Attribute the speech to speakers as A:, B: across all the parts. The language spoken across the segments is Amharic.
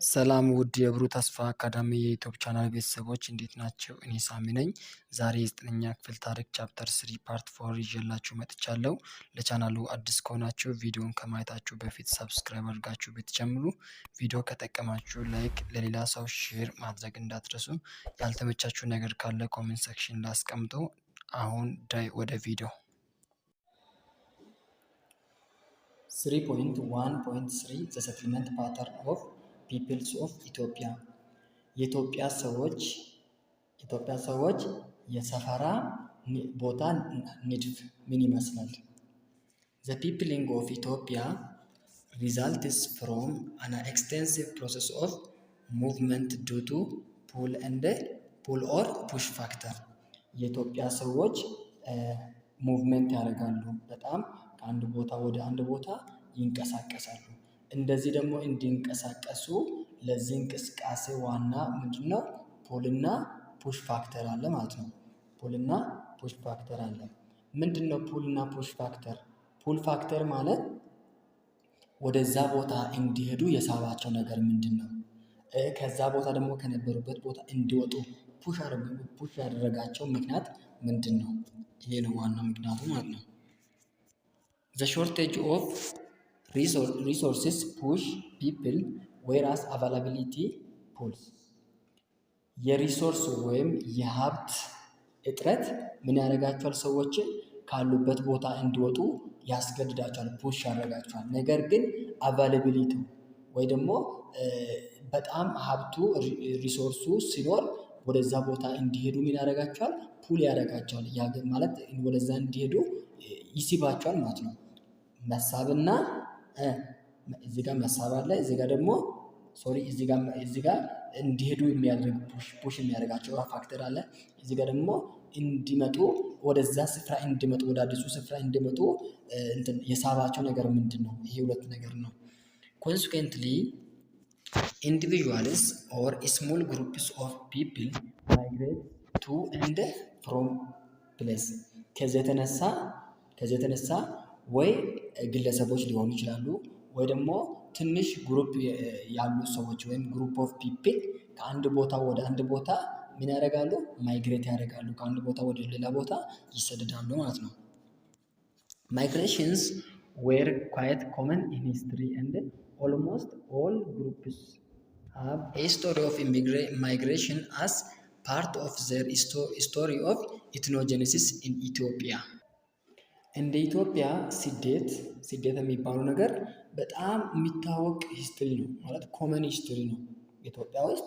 A: ሰላም ውድ የብሩህ ተስፋ አካዳሚ የዩቲዩብ ቻናል ቤተሰቦች እንዴት ናቸው? እኔ ሳሚ ነኝ። ዛሬ የ9ኛ ክፍል ታሪክ ቻፕተር 3 ፓርት 4 ይዤላችሁ መጥቻለሁ። ለቻናሉ አዲስ ከሆናችሁ ቪዲዮን ከማየታችሁ በፊት ሰብስክራይብ አድርጋችሁ ብትጀምሩ፣ ቪዲዮ ከጠቀማችሁ ላይክ፣ ለሌላ ሰው ሼር ማድረግ እንዳትረሱ። ያልተመቻችሁ ነገር ካለ ኮሜንት ሴክሽን ላይ አስቀምጡ። አሁን ወደ ቪዲዮ 3.1.3 ዘ ሰትልመንት ፓተርን ኦፍ ፒፕልስ ኦፍ ኢትዮጵያ የኢትዮጵያ ሰዎች የሰፈራ ቦታ ንድፍ ምን ይመስላል? ዘ ፒፕሊንግ ኦፍ ኢትዮጵያ ሪዛልትስ ፍሮም አን ኤክስቴንሲቭ ፕሮሰስ ኦፍ ሙቭመንት ዱ ቱ ፑል ኦር ፑሽ ፋክተር። የኢትዮጵያ ሰዎች ሙቭመንት ያደርጋሉ፣ በጣም ከአንድ ቦታ ወደ አንድ ቦታ ይንቀሳቀሳሉ። እንደዚህ ደግሞ እንዲንቀሳቀሱ ለዚህ እንቅስቃሴ ዋና ምንድነው? ፑልና ፑሽ ፋክተር አለ ማለት ነው። ፑልና ፑሽ ፋክተር አለ። ምንድነው ፑልና ፑሽ ፋክተር? ፑል ፋክተር ማለት ወደዛ ቦታ እንዲሄዱ የሳባቸው ነገር ምንድነው? ከዛ ቦታ ደግሞ ከነበሩበት ቦታ እንዲወጡ ፑሽ ያደረጋቸው ምክንያት ምንድነው? ይሄ ነው ዋና ምክንያቱ ማለት ነው። ዘ ሾርቴጅ ኦፍ resources push people whereas availability pulls። የሪሶርስ ወይም የሀብት እጥረት ምን ያደርጋቸዋል? ሰዎችን ካሉበት ቦታ እንዲወጡ ያስገድዳቸዋል፣ ፑሽ ያደርጋቸዋል። ነገር ግን አቫይላቢሊቲ ወይ ደግሞ በጣም ሀብቱ ሪሶርሱ ሲኖር ወደዛ ቦታ እንዲሄዱ ምን ያደርጋቸዋል? ፑል ያደርጋቸዋል። ያ ማለት ወደዛ እንዲሄዱ ይስባቸዋል ማለት ነው። መሳብና እዚህ ጋር መሳብ አለ፣ እዚህ ጋር ደግሞ እዚህ ጋር እንዲሄዱ የሚያደርግ ፑሽ የሚያደርጋቸው ፋክተር አለ። እዚህ ጋር ደግሞ እንዲመጡ ወደዛ ስፍራ እንዲመጡ ወደ አዲሱ ስፍራ እንዲመጡ የሳባቸው ነገር ምንድን ነው? ይሄ ሁለት ነገር ነው። ኮንሲኩዌንትሊ ኢንዲቪዥዋልስ ኦር ስሞል ግሩፕስ ኦፍ ፒፕል ማይግሬት ቱ ኤንድ ፍሮም ፕሌስ። ከዚህ የተነሳ ወይ ግለሰቦች ሊሆኑ ይችላሉ ወይ ደግሞ ትንሽ ግሩፕ ያሉ ሰዎች ወይም ግሩፕ ኦፍ ፒፕል ከአንድ ቦታ ወደ አንድ ቦታ ምን ያደርጋሉ? ማይግሬት ያደርጋሉ። ከአንድ ቦታ ወደ ሌላ ቦታ ይሰደዳሉ ማለት ነው። ማይግሬሽንስ ዌር ኳይት ኮመን ኢን ሂስትሪ ኤንድ ኦልሞስት ኦል ግሩፕስ ሃቭ ኤ ስቶሪ ኦፍ ማይግሬሽን አስ ፓርት ኦፍ ዘር ስቶሪ ኦፍ ኢትኖጀኔሲስ ኢን ኢትዮጵያ። እንደ ኢትዮጵያ ስደት የሚባለው ነገር በጣም የሚታወቅ ሂስትሪ ነው ማለት ኮመን ሂስትሪ ነው። ኢትዮጵያ ውስጥ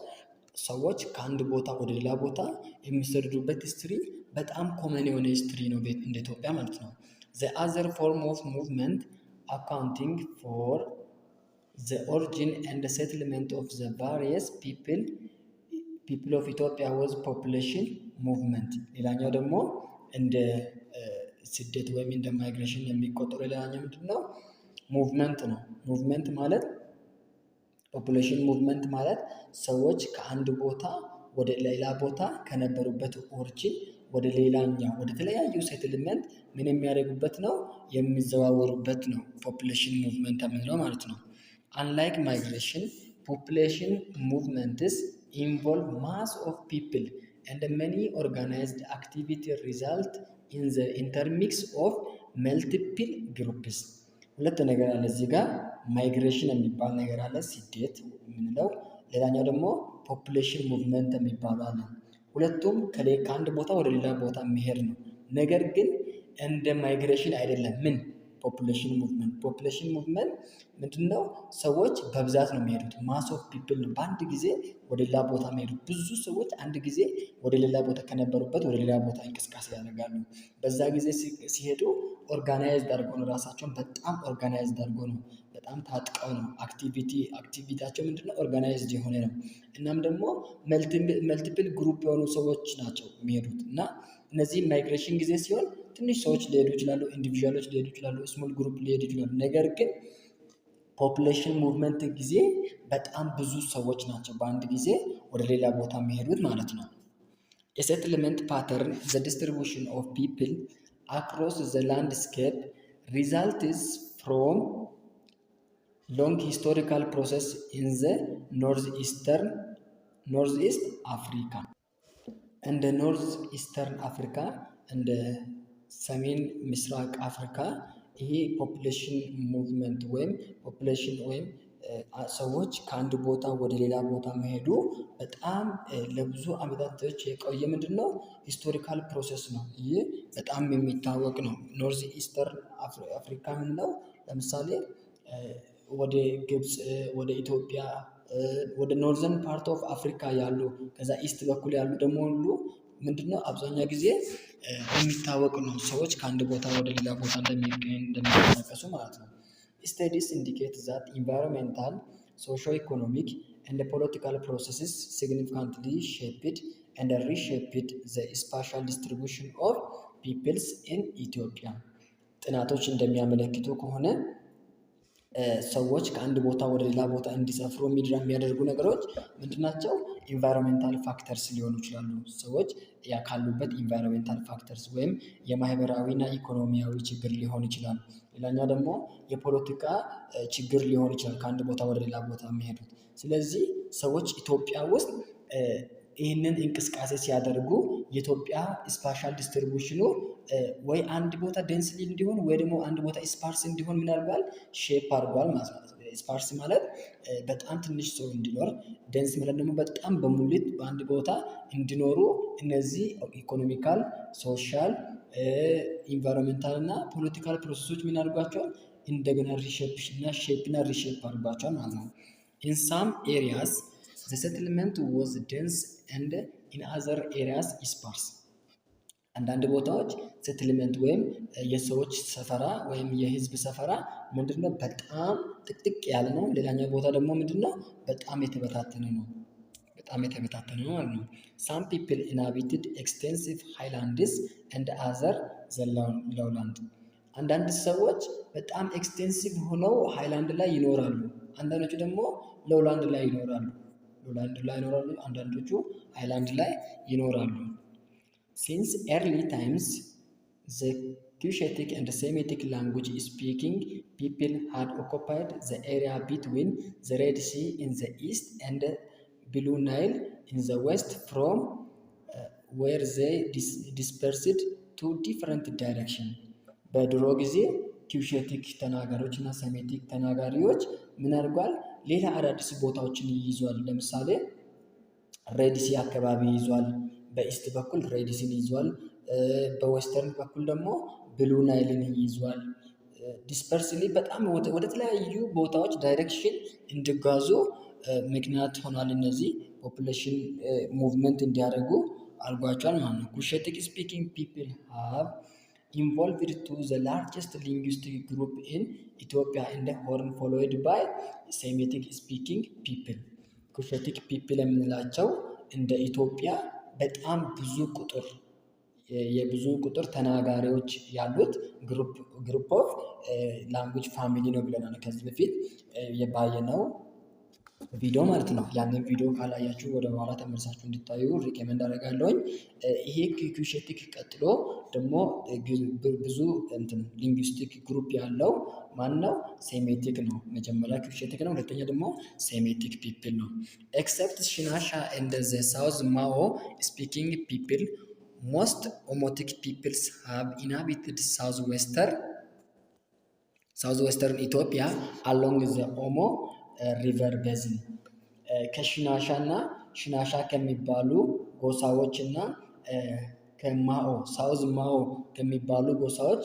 A: ሰዎች ከአንድ ቦታ ወደ ሌላ ቦታ የሚሰደዱበት ሂስትሪ በጣም ኮመን የሆነ ሂስትሪ ነው እንደ ኢትዮጵያ ማለት ነው። ዘ አዘር ፎርም ኦፍ ሙቭመንት አካውንቲንግ ፎር ዘ ኦሪጂን ኤንድ ሴትልመንት ኦፍ ዘ ቫሪየስ ፒፕል ኦፍ ኢትዮጵያ ወዝ ፖፑሌሽን ሙቭመንት። ሌላኛው ደግሞ እንደ ስደት ወይም እንደ ማይግሬሽን የሚቆጠሩ ሌላኛው ምንድን ነው? ሙቭመንት ነው። ሙቭመንት ማለት ፖፑሌሽን ሙቭመንት ማለት ሰዎች ከአንድ ቦታ ወደ ሌላ ቦታ ከነበሩበት ኦሪጂን ወደ ሌላኛው ወደ ተለያዩ ሴትልመንት ምን የሚያደርጉበት ነው? የሚዘዋወሩበት ነው። ፖፑሌሽን ሙቭመንት የምንለው ማለት ነው። አንላይክ ማይግሬሽን ፖፑሌሽን ሙቭመንትስ ኢንቮልቭ ማስ ኦፍ ፒፕል ኤንድ መኒ ኦርጋናይዝድ አክቲቪቲ ሪዛልት ኢን ዘ ኢንተርሚክስ ኦፍ መልቲፕል ግሩፕስ። ሁለት ነገር አለ እዚህ ጋር ማይግሬሽን የሚባል ነገር አለ፣ ስደት የምንለው። ሌላኛው ደግሞ ፖፑሌሽን ሙቭመንት የሚባሉ አለ። ሁለቱም ከአንድ ቦታ ወደ ሌላ ቦታ የሚሄድ ነው። ነገር ግን እንደ ማይግሬሽን አይደለም። ምን ፖፑሌሽን ሙቭመንት ምንድነው? ሰዎች በብዛት ነው የሚሄዱት። ማስ ኦፍ ፒፕል ነው። በአንድ ጊዜ ወደ ሌላ ቦታ የሚሄዱት ብዙ ሰዎች አንድ ጊዜ ወደ ሌላ ቦታ ከነበሩበት ወደ ሌላ ቦታ እንቅስቃሴ ያደርጋሉ። በዛ ጊዜ ሲሄዱ ኦርጋናይዝድ አድርገው ነው፣ ራሳቸውን በጣም ኦርጋናይዝድ አድርገው ነው፣ በጣም ታጥቀው ነው። አክቲቪቲያቸው ምንድነው? ኦርጋናይዝድ የሆነ ነው። እናም ደግሞ መልቲፕል ግሩፕ የሆኑ ሰዎች ናቸው የሚሄዱት እና እነዚህ ማይግሬሽን ጊዜ ሲሆን ትንሽ ሰዎች ሊሄዱ ይችላሉ፣ ኢንዲቪዥዋሎች ሊሄዱ ይችላሉ፣ ስሞል ግሩፕ ሊሄዱ ይችላሉ። ነገር ግን ፖፑሌሽን ሙቭመንት ጊዜ በጣም ብዙ ሰዎች ናቸው በአንድ ጊዜ ወደ ሌላ ቦታ የሚሄዱት ማለት ነው። የሴትልመንት ፓተርን ዘ ዲስትሪቢዩሽን ኦፍ ፒፕል አክሮስ ዘ ላንድስኬፕ ሪዛልትስ ፍሮም ሎንግ ሂስቶሪካል ፕሮሰስ ኢን ዘ ኖርዝ ኢስት አፍሪካ። እንደ ኖርዝ ኢስተርን አፍሪካ እንደ ሰሜን ምስራቅ አፍሪካ ይሄ ፖፕሌሽን ሙቭመንት ወይም ፖፕሌሽን ወይም ሰዎች ከአንድ ቦታ ወደ ሌላ ቦታ መሄዱ በጣም ለብዙ ዓመታቶች የቆየ ምንድን ነው ሂስቶሪካል ፕሮሰስ ነው። ይህ በጣም የሚታወቅ ነው። ኖርዝ ኢስተርን አፍሪካ የምንለው ለምሳሌ ወደ ግብፅ፣ ወደ ኢትዮጵያ፣ ወደ ኖርዘርን ፓርት ኦፍ አፍሪካ ያሉ ከዛ ኢስት በኩል ያሉ ደግሞ ሁሉ ምንድነው አብዛኛው ጊዜ የሚታወቅ ነው። ሰዎች ከአንድ ቦታ ወደ ሌላ ቦታ እንደሚንቀሳቀሱ ማለት ነው። Studies indicate that environmental, socio-economic, and political processes significantly shaped and reshaped the spatial distribution of peoples in Ethiopia. ጥናቶች እንደሚያመለክቱ ከሆነ ሰዎች ከአንድ ቦታ ወደ ሌላ ቦታ እንዲሰፍሩ የሚያደርጉ ነገሮች ምንድናቸው? ኢንቫይሮንሜንታል ፋክተርስ ሊሆኑ ይችላሉ። ሰዎች ካሉበት ኢንቫይሮንሜንታል ፋክተርስ ወይም የማህበራዊና ኢኮኖሚያዊ ችግር ሊሆን ይችላል። ሌላኛው ደግሞ የፖለቲካ ችግር ሊሆን ይችላል፣ ከአንድ ቦታ ወደ ሌላ ቦታ የሚሄዱት። ስለዚህ ሰዎች ኢትዮጵያ ውስጥ ይህንን እንቅስቃሴ ሲያደርጉ የኢትዮጵያ ስፓሻል ዲስትሪቢዩሽኑ ወይ አንድ ቦታ ዴንስሊ እንዲሆን ወይ ደግሞ አንድ ቦታ ስፓርስ እንዲሆን ምናልባት ሼፕ አድርጓል ማለት ነው። ስፓርስ ማለት በጣም ትንሽ ሰው እንዲኖር፣ ዴንስ ማለት ደግሞ በጣም በሙሊት በአንድ ቦታ እንዲኖሩ እነዚህ ኢኮኖሚካል፣ ሶሻል፣ ኢንቫይሮንሜንታል እና ፖለቲካል ፕሮሰሶች ምን አድርጓቸዋል? እንደገና ሼፕና ሪሼፕ አድርጓቸዋል ማለት ነው። ኢን ሳም ኤሪያስ the settlement was dense and in other areas sparse. አንዳንድ ቦታዎች ሴትልመንት ወይም የሰዎች ሰፈራ ወይም የህዝብ ሰፈራ ምንድነው በጣም ጥቅጥቅ ያለ ነው። ሌላኛው ቦታ ደግሞ ምንድነው በጣም የተበታተነ ነው። ማለት ነው። some people inhabited extensive highlands and other the lowland. አንዳንድ ሰዎች በጣም ኤክስቴንሲቭ ሆነው ሃይላንድ ላይ ይኖራሉ። አንዳንዶቹ ደግሞ ሎውላንድ ላይ ይኖራሉ። አንዳንዶቹ ሃይላንድ ላይ ይኖራሉ። Since early times, the Cushitic and Semitic language speaking people had occupied the area between the Red Sea in the east and Blue Nile in the west, from where they dispersed to different directions. በድሮ ጊዜ ኪውሼቲክ ተናጋሪዎች እና ሴሜቲክ ተናጋሪዎች ምን አድርጓል? ሌላ አዳዲስ ቦታዎችን ይይዟል። ለምሳሌ ሬድሲ አካባቢ ይዟል። በኢስት በኩል ሬድሲን ይዟል። በዌስተርን በኩል ደግሞ ብሉ ናይልን ይዟል። ዲስፐርስሊ በጣም ወደ ተለያዩ ቦታዎች ዳይሬክሽን እንዲጓዙ ምክንያት ሆኗል። እነዚህ ፖፑሌሽን ሙቭመንት እንዲያደርጉ አድርጓቸዋል ማለት ነው። ኩሼቲክ ስፒኪንግ ፒፕል ሃቭ involved to the largest linguistic group in Ethiopia and the Horn, followed by Semitic speaking people. ኩሼቲክ ፒፕል የምንላቸው እንደ ኢትዮጵያ በጣም የብዙ ቁጥር ተናጋሪዎች ያሉት ግሩፕ ኦፍ ላንጉጅ ፋሚሊ ነው ብለናል ከዚህ በፊት የባየነው ቪዲዮ ማለት ነው። ያንን ቪዲዮ ካላያችሁ ወደ ኋላ ተመልሳችሁ እንድታዩ ሪኮመንድ አደርጋለሁኝ። ይሄ ኩሼቲክ ቀጥሎ ደግሞ ብዙ ሊንጉስቲክ ግሩፕ ያለው ማን ነው? ሴሜቲክ ነው። መጀመሪያ ኩሼቲክ ነው፣ ሁለተኛ ደግሞ ሴሜቲክ ፒፕል ነው። ኤክሰፕት ሽናሻ ኤንድ ዘ ሳውዝ ማኦ ስፒኪንግ ፒፕል ሞስት ኦሞቲክ ፒፕልስ ሃቭ ኢንሃቢትድ ሳውዝ ዌስተርን ኢትዮጵያ አሎንግ ዘ ኦሞ ሪቨር ቤዝን። ከሽናሻ እና ሽናሻ ከሚባሉ ጎሳዎች እና ከማኦ ሳውዝ ማኦ ከሚባሉ ጎሳዎች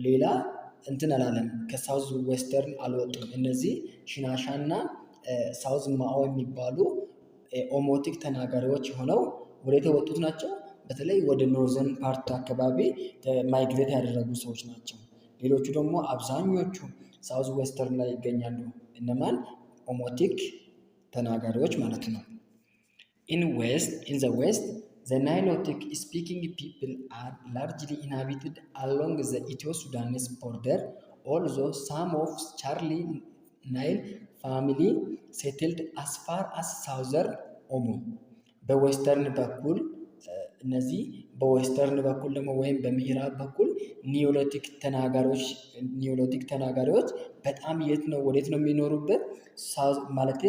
A: ሌላ አላለም። ከሳውዝ ዌስተርን አልወጡም። እነዚህ ሽናሻ እና ሳውዝ ማኦ የሚባሉ ኦሞቲክ ተናጋሪዎች ሆነው ወደ የወጡት ናቸው። በተለይ ወደ ኖርዘርን ፓርት አካባቢ ማይግሬት ያደረጉ ሰዎች ናቸው። ሌሎቹ ደግሞ አብዛኞቹ ሳውዝ ዌስተርን ላይ ይገኛሉ። እነማን? ኦሞቲክ ተናጋሪዎች ማለት ነው። ኢን ዘ ዌስት the Nilotic speaking people are largely inhabited along the Ethio-Sudanese border, although some of Charlie Nile family settled as far as southern Omo. በዌስተርን በኩል እነዚህ በዌስተርን በኩል ደግሞ ወይም በምዕራብ በኩል ኒዮሎቲክ ተናጋሪዎች በጣም ወዴት ነው የሚኖሩበት? ማለት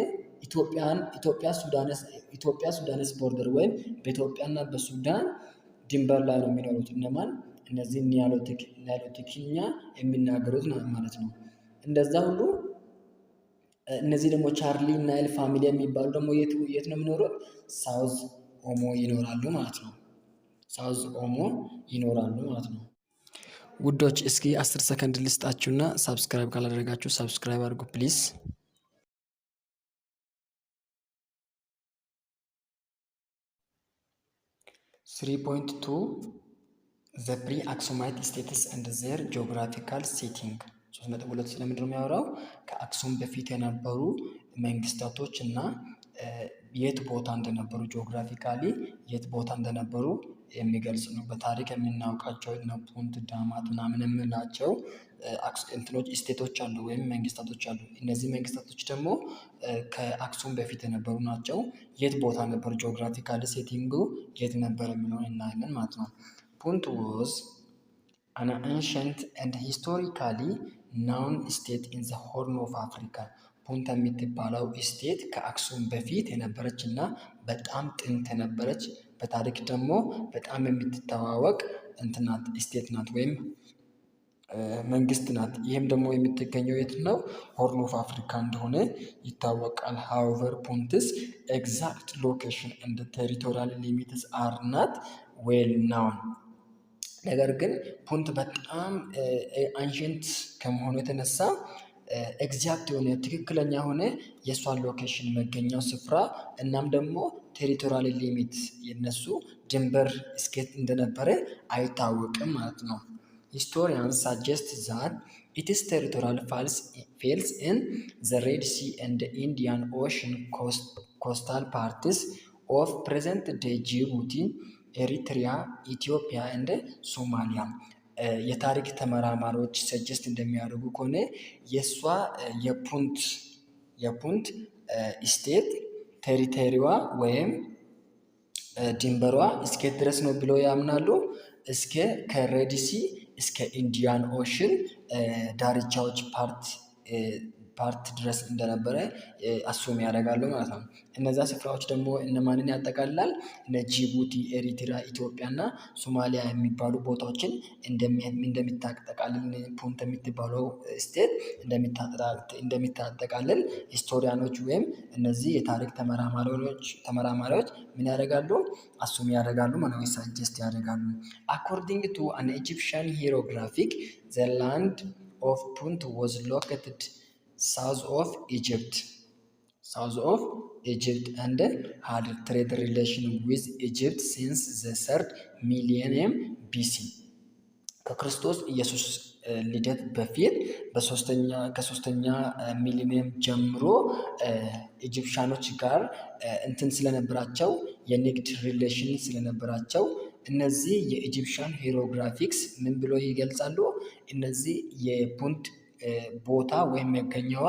A: ኢትዮጵያ ሱዳንስ ቦርደር ወይም በኢትዮጵያና በሱዳን ድንበር ላይ ነው የሚኖሩት። እነማን? እነዚህ ኒዮሎቲክኛ የሚናገሩት ማለት ነው። እንደዛ ሁሉ እነዚህ ደግሞ ቻርሊ ናይል ፋሚሊ የሚባሉ ደግሞ የት ነው የሚኖሩት? ሳውዝ ኦሞ ይኖራሉ ማለት ነው። ሳውዝ ኦሞ ይኖራሉ ማለት ነው። ውዶች እስኪ 10 ሰከንድ ልስጣችሁና ሳብስክራይብ ካላደረጋችሁ ሳብስክራይብ አድርጉ ፕሊዝ። ዘ ፕሪ አክሱማይት ስቴትስ ኤንድ ዘር ጂኦግራፊካል ሴቲንግ 3.2 ስለምንድን ነው የሚያወራው? ከአክሱም በፊት የነበሩ መንግስታቶች እና የት ቦታ እንደነበሩ ጂኦግራፊካሊ የት ቦታ እንደነበሩ የሚገልጽ ነው። በታሪክ የምናውቃቸው ፑንት፣ ዳማት ምናምን የምንላቸው እንትኖች ስቴቶች አሉ ወይም መንግስታቶች አሉ። እነዚህ መንግስታቶች ደግሞ ከአክሱም በፊት የነበሩ ናቸው። የት ቦታ ነበሩ? ጂኦግራፊካሊ ሴቲንጉ የት ነበር የሚለውን እናያለን ማለት ነው። ፑንት was an ancient and historically known state in the Horn of Africa. ፑንት የምትባለው ስቴት ከአክሱም በፊት የነበረች እና በጣም ጥንት የነበረች በታሪክ ደግሞ በጣም የምትተዋወቅ እንትናት ስቴት ናት ወይም መንግስት ናት። ይህም ደግሞ የምትገኘው የት ነው? ሆርን ኦፍ አፍሪካ እንደሆነ ይታወቃል። ሃውቨር ፑንትስ ኤግዛክት ሎኬሽን እንደ ቴሪቶሪያል ሊሚትስ አር ናት ዌል ናውን። ነገር ግን ፑንት በጣም አንሸንት ከመሆኑ የተነሳ ኤግዛክት የሆነ ትክክለኛ የሆነ የእሷን ሎኬሽን መገኛው ስፍራ እናም ደግሞ ቴሪቶሪያል ሊሚት የነሱ ድንበር እስኬት እንደነበረ አይታወቅም ማለት ነው። Historians suggest that its territorial falls in the Red Sea and the Indian Ocean coastal parts of present-day Djibouti, Eritrea, Ethiopia and Somalia. የታሪክ ተመራማሪዎች ሰጀስት እንደሚያደርጉ ከሆነ የእሷ የፑንት ስቴት ቴሪቶሪዋ ወይም ድንበሯ እስከ ድረስ ነው ብለው ያምናሉ። እስከ ከሬድሲ እስከ ኢንዲያን ኦሽን ዳርቻዎች ፓርት ድረስ እንደነበረ አሱም ያደርጋሉ ማለት ነው። እነዛ ስፍራዎች ደግሞ እነማንን ያጠቃልላል? እነ ጂቡቲ፣ ኤሪትራ፣ ኢትዮጵያ እና ሶማሊያ የሚባሉ ቦታዎችን እንደሚታጠቃልል ፑንት የሚባለው ስቴት እንደሚታጠቃልል ሂስቶሪያኖች ወይም እነዚህ የታሪክ ተመራማሪዎች ምን ያደርጋሉ? አሱም ያደርጋሉ ማለት ነው። ሳጀስት ያደርጋሉ። አኮርዲንግ ቱ አን ኢጂፕሽያን ሂሮግራፊክ ዘ ላንድ ኦፍ ፑንት ዋዝ ሎኬትድ south of Egypt and had trade relation with Egypt since the 3rd millennium BC. ከክርስቶስ ኢየሱስ ልደት በፊት ከሶስተኛ ሚሊኒየም ጀምሮ ኢጂፕሻኖች ጋር እንትን ስለነበራቸው የንግድ ሪሌሽን ስለነበራቸው እነዚህ የኢጂፕሽያን ሂሮግራፊክስ ምን ብሎ ይገልጻሉ? እነዚህ የፑንት ቦታ ወይም መገኛዋ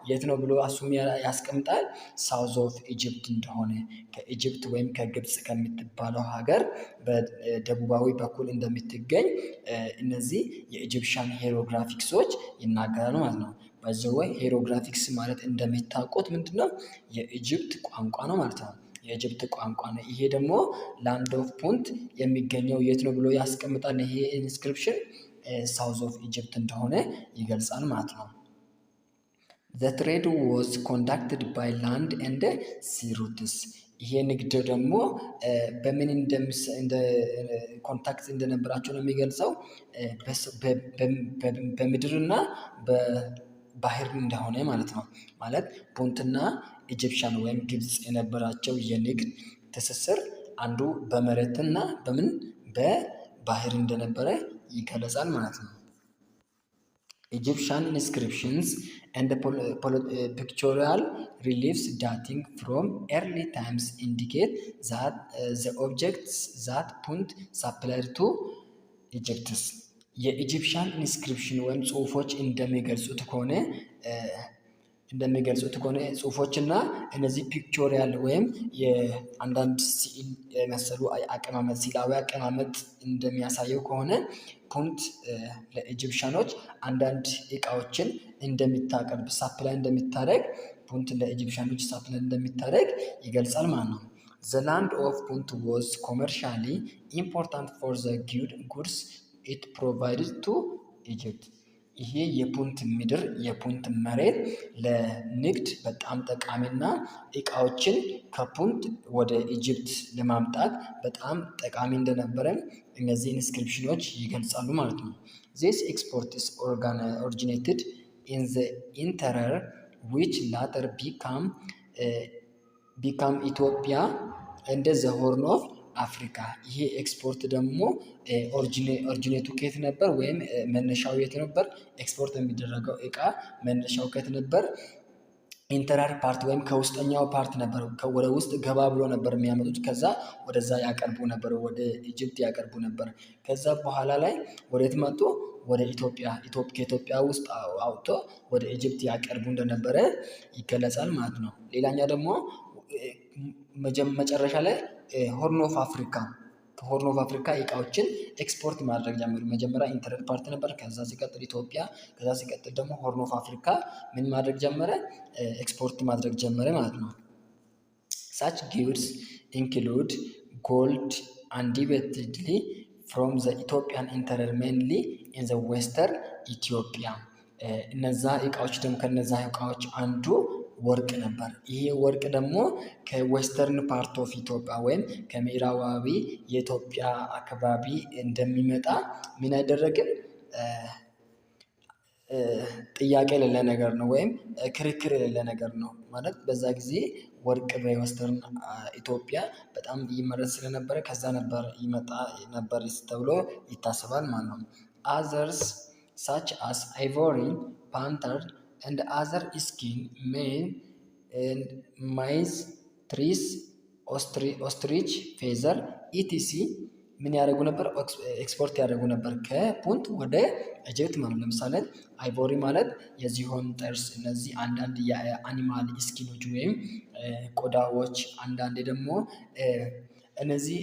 A: የት ነው ብሎ አሱም ያስቀምጣል። ሳውዝ ኦፍ ኢጅፕት እንደሆነ ከኢጅፕት ወይም ከግብፅ ከምትባለው ሀገር በደቡባዊ በኩል እንደምትገኝ እነዚህ የኢጂፕሽያን ሂሮግራፊክሶች ይናገራሉ ማለት ነው። በዚህ ወይ ሂሮግራፊክስ ማለት እንደሚታወቁት ምንድነው? የኢጅፕት ቋንቋ ነው ማለት ነው። የኢጅፕት ቋንቋ ነው። ይሄ ደግሞ ላንድ ኦፍ ፑንት የሚገኘው የት ነው ብሎ ያስቀምጣል። ይሄ ኢንስክሪፕሽን ሳውዝ ኦፍ ኢጅፕት እንደሆነ ይገልጻል ማለት ነው። The trade was conducted by land and sea routes. ይሄ ንግድ ደግሞ በምን ኮንታክት እንደነበራቸው ነው የሚገልጸው። በምድርና በባህር እንደሆነ ማለት ነው። ማለት ፑንትና ኢጂፕሽያን ወይም ግብፅ የነበራቸው የንግድ ትስስር አንዱ በመሬትና በባህር እንደነበረ ይገለጻል ማለት ነው። Egyptian inscriptions and pictorial reliefs dating from early times indicate that the objects that Punt supplied to Egypt. የኢጂፕሽያን ኢንስክሪፕሽን ወይም ጽሁፎች እንደሚገልጹት ከሆነ እንደሚገልጹት ከሆነ ጽሁፎችና እነዚህ ፒክቾሪያል ወይም የአንዳንድ ስዕል የመሰሉ አቀማመጥ ስዕላዊ አቀማመጥ እንደሚያሳየው ከሆነ ፑንት ለኢጂፕሽያኖች አንዳንድ እቃዎችን እንደምታቀርብ ሳፕላይ እንደምታደርግ ፑንት ለኢጂፕሽያኖች ሳፕላይ እንደምታደርግ ይገልጻል ማለት ነው። The land of Punt was commercially important for the goods it provided to Egypt. ይሄ የፑንት ምድር የፑንት መሬት ለንግድ በጣም ጠቃሚና እቃዎችን ከፑንት ወደ ኢጅፕት ለማምጣት በጣም ጠቃሚ እንደነበረ እነዚህ ኢንስክሪፕሽኖች ይገልጻሉ ማለት ነው። This export is originated in the interior which later become Ethiopia and the Horn of አፍሪካ። ይሄ ኤክስፖርት ደግሞ ኦሪጂኔቱ ከየት ነበር ወይም መነሻው የት ነበር? ኤክስፖርት የሚደረገው እቃ መነሻው ከየት ነበር? ኢንተራር ፓርት ወይም ከውስጠኛው ፓርት ነበር። ወደ ውስጥ ገባ ብሎ ነበር የሚያመጡት። ከዛ ወደዛ ያቀርቡ ነበር፣ ወደ ኢጅፕት ያቀርቡ ነበር። ከዛ በኋላ ላይ ወዴት መጡ? ወደ ኢትዮጵያ። ከኢትዮጵያ ውስጥ አውጥቶ ወደ ኢጅፕት ያቀርቡ እንደነበረ ይገለጻል ማለት ነው። ሌላኛው ደግሞ መጨረሻ ላይ ሆርን ኦፍ አፍሪካ፣ ከሆርን ኦፍ አፍሪካ እቃዎችን ኤክስፖርት ማድረግ ጀመሩ። መጀመሪያ ኢንተረር ፓርት ነበር፣ ከዛ ሲቀጥል ኢትዮጵያ፣ ከዛ ሲቀጥል ደግሞ ሆርን ኦፍ አፍሪካ ምን ማድረግ ጀመረ? ኤክስፖርት ማድረግ ጀመረ ማለት ነው። such goods include gold undisputedly from the Ethiopian interior mainly in the western Ethiopia. እነዛ እቃዎች ደግሞ ከነዛ እቃዎች አንዱ ወርቅ ነበር። ይሄ ወርቅ ደግሞ ከዌስተርን ፓርት ኦፍ ኢትዮጵያ ወይም ከምዕራባዊ የኢትዮጵያ አካባቢ እንደሚመጣ ምን አይደረግም? ጥያቄ የሌለ ነገር ነው፣ ወይም ክርክር የሌለ ነገር ነው ማለት። በዛ ጊዜ ወርቅ በዌስተርን ኢትዮጵያ በጣም ይመረት ስለነበረ ከዛ ነበር ይመጣ ነበር ተብሎ ይታሰባል ማለት ነው። others such as ivory, panther and other skin, and maize, trees, ostrich feather etc ምን ያደርጉ ነበር? ኤክስፖርት ያደርጉ ነበር ከፑንት ወደ ኢጅፕት ማለት ነው። ለምሳሌ አይቮሪ ማለት የዝሆን ጥርስ፣ እነዚህ አንዳንድ የአኒማል ስኪኖች ወይም ቆዳዎች፣ አንዳንዴ ደግሞ እነዚህ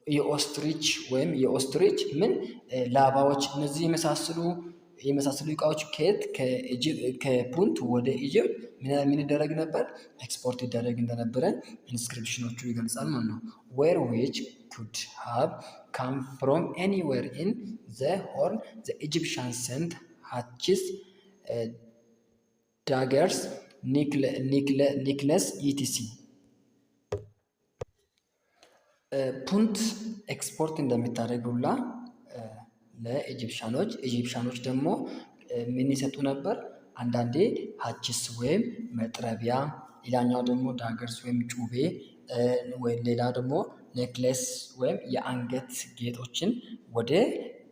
A: የኦስትሪች ወይም የኦስትሪች ላባዎች፣ እነዚህ የመሳሰሉ እቃዎች ከፑንት ወደ ኢጅፕት ምን ይደረግ ነበር? ኤክስፖርት ይደረግ እንደነበረ ኢንስክሪፕሽኖቹ ይገልጻል ማለት ነው። where which could have come from anywhere in the Horn, the Egyptians sent hatchets, daggers, necklaces etc. ፑንት ኤክስፖርት እንደሚታደርግ ሁላ ለኢጂፕሽያኖች ደግሞ ምን ይሰጡ ነበር? አንዳንዴ ሀችስ ወይም መጥረቢያ፣ ሌላኛው ደግሞ ዳገርስ ወይም ጩቤ፣ ወይ ሌላ ደግሞ ኔክሌስ ወይም የአንገት ጌጦችን ወደ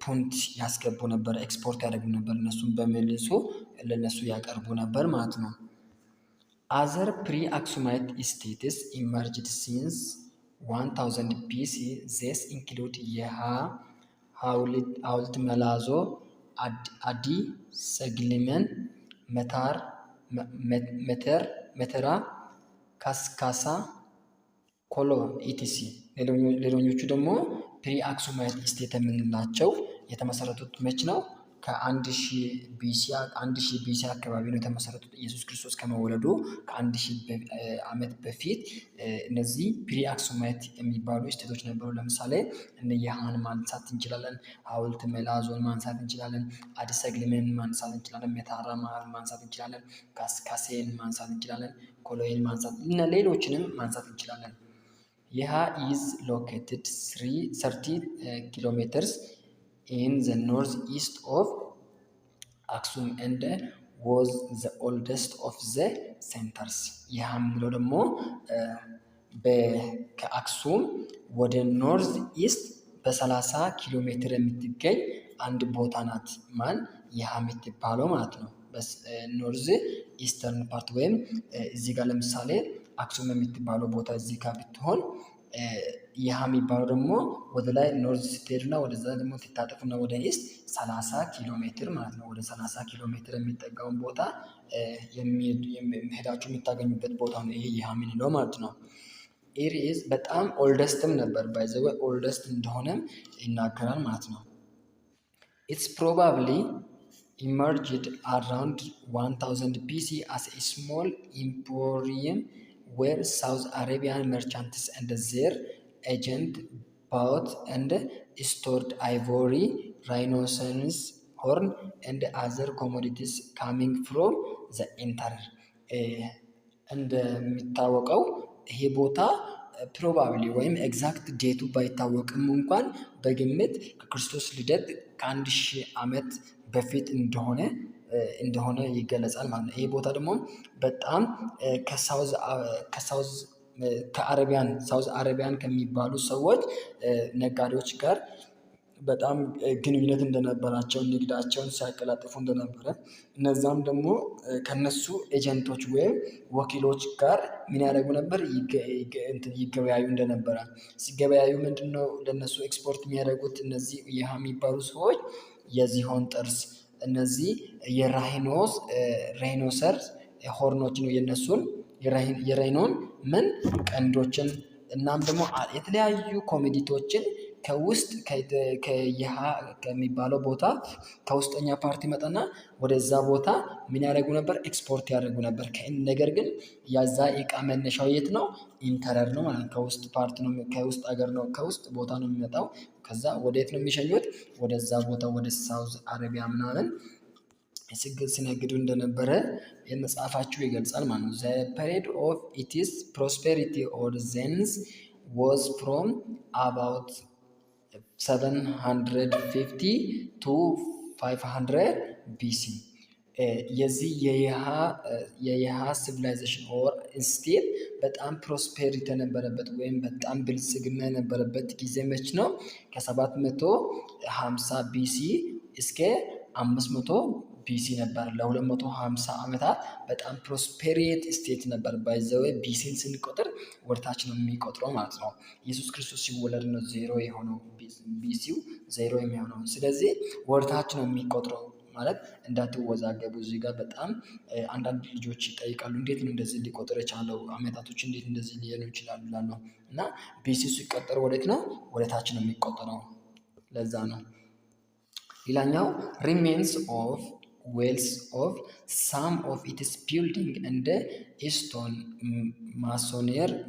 A: ፑንት ያስገቡ ነበር፣ ኤክስፖርት ያደርጉ ነበር። እነሱን በመልሶ ለነሱ ያቀርቡ ነበር ማለት ነው። other pre-Aksumite states emerged since 1000 BC. These include የሃ ሐውልት፣ መላዞ፣ አዲ ሰግሊመን፣ መተራ፣ ካስካሳ፣ ኮሎ ኢቲሲ። ሌሎኞቹ ደግሞ ፕሪ አክሱማይት ስቴት የምንላቸው የተመሰረቱት መች ነው? ከ1000 ቢሲ አካባቢ ነው የተመሰረቱት። ኢየሱስ ክርስቶስ ከመወለዱ ከ1000 ዓመት በፊት እነዚህ ፕሪ አክሱማይት የሚባሉ ስቴቶች ነበሩ። ለምሳሌ እነ የሃን ማንሳት እንችላለን፣ ሐውልት መላዞን ማንሳት እንችላለን፣ አዲ ሰግሊመን ማንሳት እንችላለን፣ መታራ ማንሳት እንችላለን፣ ካስካሴን ማንሳት እንችላለን፣ ኮሎይን ማንሳት እና ሌሎችንም ማንሳት እንችላለን። የሃ is located 30 kilometers in the northeast of Aksum and was the oldest of the centers. ይህ የምንለው ደግሞ ከአክሱም ወደ ኖርዝ ኢስት በ30 ኪሎ ሜትር የምትገኝ አንድ ቦታ ናት። ማን? ይህ የምትባለው ማለት ነው። ኖርዝ ኢስተርን ፓርት ወይም እዚህ ጋር ለምሳሌ አክሱም የምትባለው ቦታ እዚህ ጋር ብትሆን ይሃ የሚባለው ደግሞ ወደ ላይ ኖርዝ ስትሄዱና ወደዛ ደግሞ ትታጠፉና ወደ ኢስት 30 ኪሎ ሜትር ማለት ነው። ወደ 30 ኪሎ ሜትር የሚጠጋውን ቦታ ሄዳችሁ የምታገኙበት ቦታ ነው ይሄ ይሃ የምንለው ማለት ነው። ኢሪስ በጣም ኦልደስትም ነበር ባይ ዘ ወይ ኦልደስት እንደሆነም ይናገራል ማለት ነው። ኢትስ ፕሮባብሊ emerged around 1000 BC as a small emporium where South Arabian merchants and their agents bought and stored ivory, rhinoceros horn, and other commodities coming from the interior. እንደሚታወቀው ይሄ ቦታ ፕሮባብሊ ወይም ኤግዛክት ዴቱ ባይታወቅም እንኳን በግምት ከክርስቶስ ልደት ከ1000 ዓመት በፊት እንደሆነ ይገለጻል ማለት ነው። ይሄ ቦታ ደግሞ በጣም ሳውዝ አረቢያን ከሚባሉ ሰዎች ነጋዴዎች ጋር በጣም ግንኙነት እንደነበራቸው ንግዳቸውን ሲያቀላጥፉ እንደነበረ እነዛም ደግሞ ከነሱ ኤጀንቶች ወይም ወኪሎች ጋር ምን ያደርጉ ነበር? ይገበያዩ እንደነበረ። ሲገበያዩ ምንድነው ለነሱ ኤክስፖርት የሚያደርጉት እነዚህ ይሃ የሚባሉ ሰዎች የዝሆን ጥርስ፣ እነዚህ የራይኖሰር ሆርኖች ነው የነሱን የራይኖን ምን ቀንዶችን እናም ደግሞ የተለያዩ ኮሚዲቲዎችን ከውስጥ ከይሃ ከሚባለው ቦታ ከውስጠኛ ፓርቲ መጠና ወደዛ ቦታ ምን ያደርጉ ነበር? ኤክስፖርት ያደርጉ ነበር። ነገር ግን ያዛ እቃ መነሻው የት ነው? ኢንተረር ነው ማለት ነው። ከውስጥ ፓርት ነው፣ ከውስጥ ሀገር ነው፣ ከውስጥ ቦታ ነው የሚመጣው። ከዛ ወዴት ነው የሚሸኙት? ወደዛ ቦታ ወደ ሳውዝ አረቢያ ምናምን ሲነግዱ እንደነበረ የመጽሐፋችሁ ይገልጻል ማለት ነው። the period of its prosperity or zenith was from about 750 to 500 BC. የዚህ የይሃ ሲቪላይዜሽን ኦር ስቴት በጣም ፕሮስፔሪቲ የነበረበት ወይም በጣም ብልጽግና የነበረበት ጊዜ መች ነው? ከ750 ቢሲ እስከ 500 ቢሲ ነበር። ለ250 ዓመታት በጣም ፕሮስፔሪቲ ስቴት ነበር። ባይዘዌ ቢሲን ስንቆጥር ወደታች ነው የሚቆጥረው ማለት ነው። ኢየሱስ ክርስቶስ ሲወለድ ነው ዜሮ የሆነው ቢሲው ዜሮ የሚሆነው። ስለዚህ ወደታች ነው የሚቆጥረው ማለት እንዳትወዛገቡ። እዚህ ጋር በጣም አንዳንድ ልጆች ይጠይቃሉ፣ እንዴት ነው እንደዚህ ሊቆጥር የቻለው? አመታቶች እንዴት እንደዚህ ሊሆኑ ይችላሉ ይላሉ። እና ቢሲው ሲቆጠር ወዴት ነው? ወደታች ነው የሚቆጠረው። ለዛ ነው። ሌላኛው remains of wells of some of its building and stone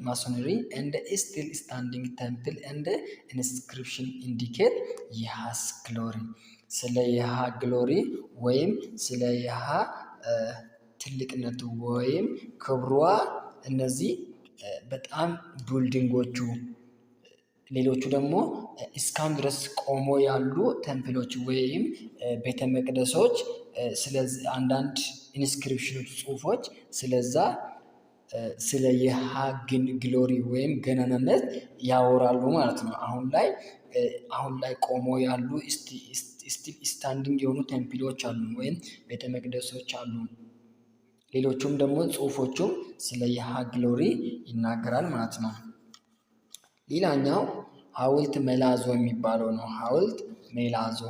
A: masonry and still standing temple and inscription indicate ይሃስ glory። ስለ ይሃ ግሎሪ ወይም ስለ ይሃ ትልቅነቱ ወይም ክብሯ እነዚህ በጣም ቢልዲንጎቹ ሌሎቹ ደግሞ እስካሁን ድረስ ቆሞ ያሉ ቴምፕሎች ወይም ቤተ መቅደሶች ስለዚህ አንዳንድ ኢንስክሪፕሽኖች ጽሁፎች ስለዛ ስለ ይሃ ግሎሪ ወይም ገናናነት ያወራሉ ማለት ነው። አሁን ላይ ቆሞ ያሉ ስታንዲንግ የሆኑ ቴምፕሎች አሉ ወይም ቤተ መቅደሶች አሉ። ሌሎቹም ደግሞ ጽሁፎቹም ስለ ይሃ ግሎሪ ይናገራል ማለት ነው። ሌላኛው ሐውልት መላዞ የሚባለው ነው። ሐውልት መላዞ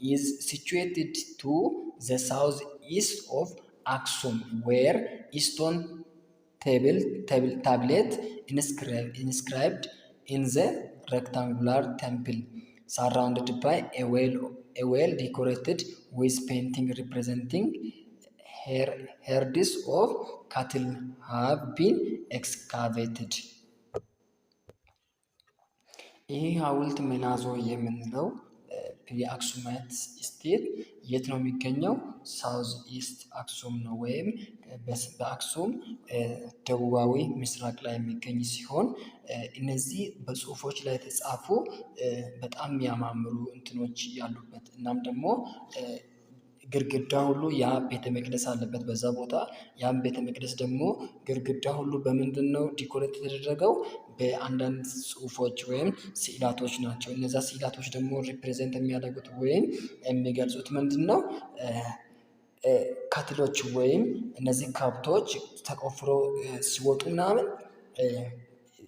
A: is situated to the south east of Aksum where stone tablet inscribed in the rectangular temple surrounded by a well decorated with painting representing herds of cattle have been excavated. ይህ ሐውልት መላዞ የምንለው የአክሱማይት ስቴት የት ነው የሚገኘው? ሳውዝ ኢስት አክሱም ነው ወይም በአክሱም ደቡባዊ ምስራቅ ላይ የሚገኝ ሲሆን እነዚህ በጽሁፎች ላይ የተጻፉ በጣም የሚያማምሩ እንትኖች ያሉበት እናም ደግሞ ግርግዳ ሁሉ ያ ቤተ መቅደስ አለበት በዛ ቦታ። ያም ቤተ መቅደስ ደግሞ ግርግዳ ሁሉ በምንድን ነው ዲኮሬት የተደረገው? በአንዳንድ ጽሁፎች ወይም ስዕላቶች ናቸው። እነዛ ስዕላቶች ደግሞ ሪፕሬዘንት የሚያደርጉት ወይም የሚገልጹት ምንድን ነው? ካትሎች ወይም እነዚህ ከብቶች ተቆፍሮ ሲወጡ ምናምን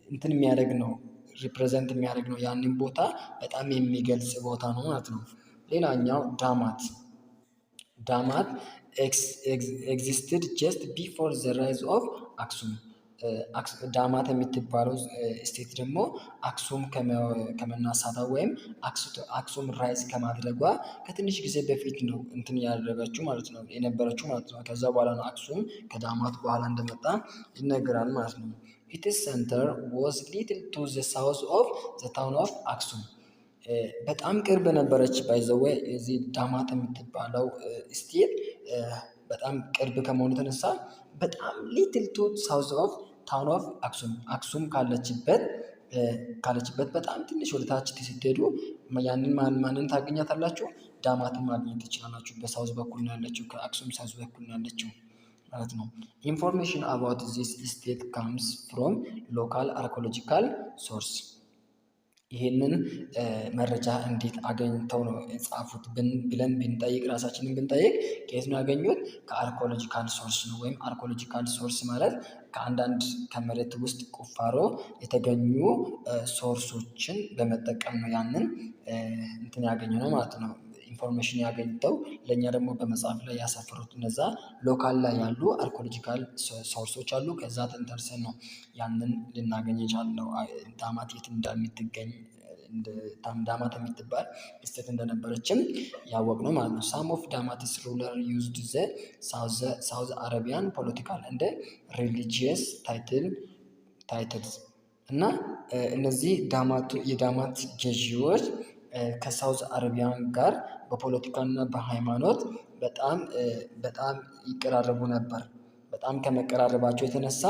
A: እንትን የሚያደርግ ነው። ሪፕሬዘንት የሚያደርግ ነው። ያንን ቦታ በጣም የሚገልጽ ቦታ ነው ማለት ነው። ሌላኛው ዳማት ኤግዚስትድ ጀስት ቢፎር ዘ ራይዝ ኦፍ አክሱም። ዳማት የምትባለው ስቴት ደግሞ አክሱም ከመናሳቷ ወይም አክሱም ራይዝ ከማድረጓ ከትንሽ ጊዜ በፊት ነው እንትን ያደረገችው ማለት ነው የነበረችው ማለት ነው። ከዛ በኋላ ነው አክሱም ከዳማት በኋላ እንደመጣ ይነገራል ማለት ነው። ኢትስ ሰንተር ዋዝ ሊትል ቱ ዘ ሳውዝ ኦፍ ዘ ታውን ኦፍ አክሱም። በጣም ቅርብ ነበረች። ባይ ዘ ዌይ እዚህ ዳማት የምትባለው ስቴት በጣም ቅርብ ከመሆኑ የተነሳ በጣም ሊትል ቱ ሳውዝ ኦፍ ታውን ኦፍ አክሱም ካለችበት በጣም ትንሽ ወደታች ስትሄዱ ያንን ማንን ታገኛታላችሁ? ዳማትን ማግኘት ትችላላችሁ። በሳውዝ በኩል ነው ያለችው፣ ከአክሱም ሳውዝ በኩል ነው ያለችው ማለት ነው። ኢንፎርሜሽን አባውት ዚስ ስቴት ካምስ ፍሮም ሎካል አርኮሎጂካል ሶርስ። ይህንን መረጃ እንዴት አገኝተው ነው የጻፉት ብለን ብንጠይቅ፣ ራሳችንን ብንጠይቅ ከየት ነው ያገኙት? ከአርኮሎጂካል ሶርስ ነው። ወይም አርኮሎጂካል ሶርስ ማለት ከአንዳንድ ከመሬት ውስጥ ቁፋሮ የተገኙ ሶርሶችን በመጠቀም ነው ያንን እንትን ያገኘ ነው ማለት ነው። ኢንፎርሜሽን ያገኝተው ለእኛ ደግሞ በመጽሐፍ ላይ ያሰፈሩት እነዛ ሎካል ላይ ያሉ አርኮሎጂካል ሶርሶች አሉ። ከዛ ተንተርሰን ነው ያንን ልናገኝ የቻልነው ዳማት የት እንደምትገኝ ዳማት የምትባል ስቴት እንደነበረችም ያወቅነው ማለት ነው። ሳም ኦፍ ዳማትስ ሩለር ዩዝድ ዘ ሳውዝ አረቢያን ፖለቲካል እንደ ሪሊጂየስ ታይትልስ እና እነዚህ የዳማት ገዢዎች ከሳውዝ አረቢያን ጋር በፖለቲካና በሃይማኖት በጣም ይቀራረቡ ነበር። በጣም ከመቀራረባቸው የተነሳ